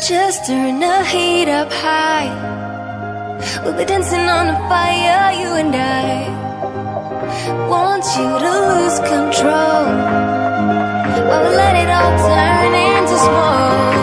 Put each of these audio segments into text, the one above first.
Just turn the heat up high. We'll be dancing on the fire, you and I. Want you to lose control while we let it all turn into smoke.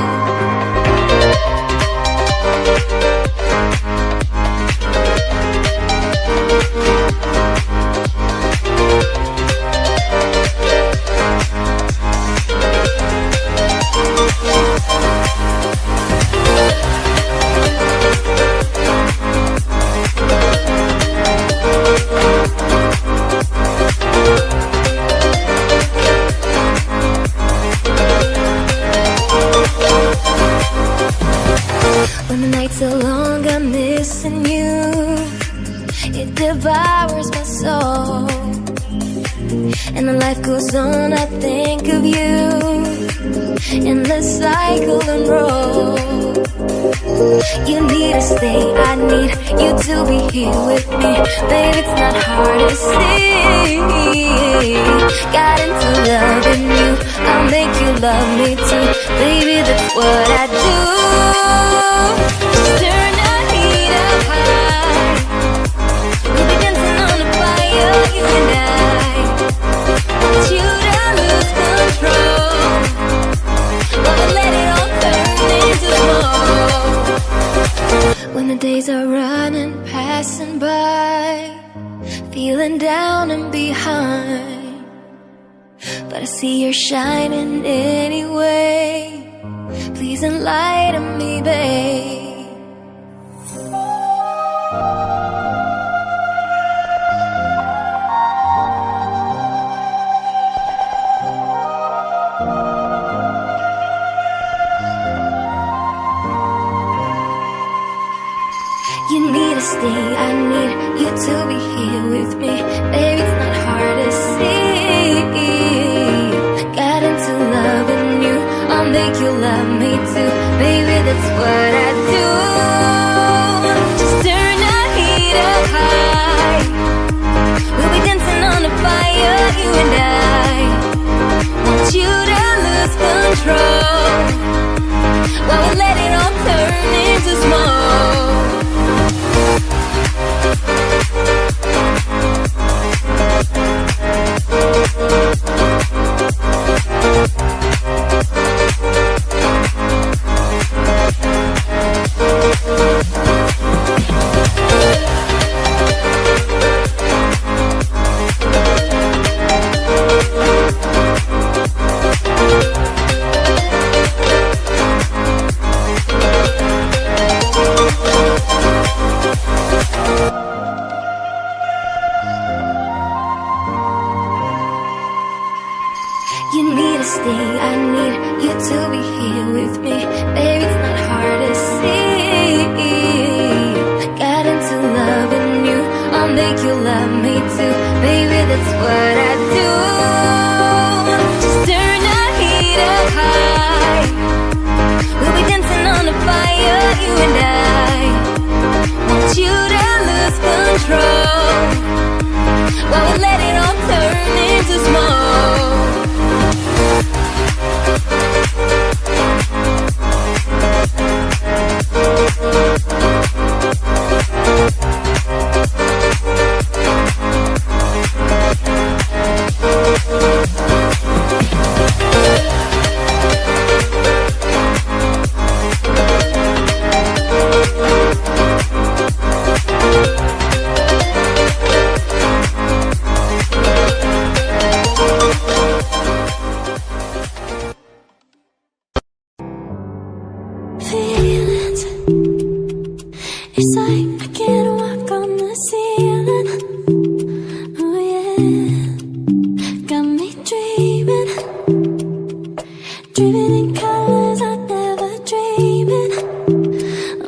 When the nights are long, I'm missing you. It devours my soul. And the life goes on, I think of you. In the cycle and roll. You need to stay, I need you to be here with me. Baby, it's not hard to see. Got into loving you, I'll make you love me too. Baby, that's what I do. Just turn the heat up high. We'll be dancing on the fire, you and I. Want you to lose control while we let it all turn into smoke. When the days are running, passing by, feeling down and behind, but I see you're shining anyway. Please enlighten me, babe. You need to stay, I need you to be here with me. Baby, it's not hard to see. Got into loving you, I'll make you love me too. Baby, that's what I do. Just turn the heat up high. We'll be dancing on the fire, you and I. Want you to lose control while we let it all turn into smoke. You need to stay, I need you to be here with me. Baby, it's not hard to see. Got into loving you, I'll make you love me too. Baby, that's what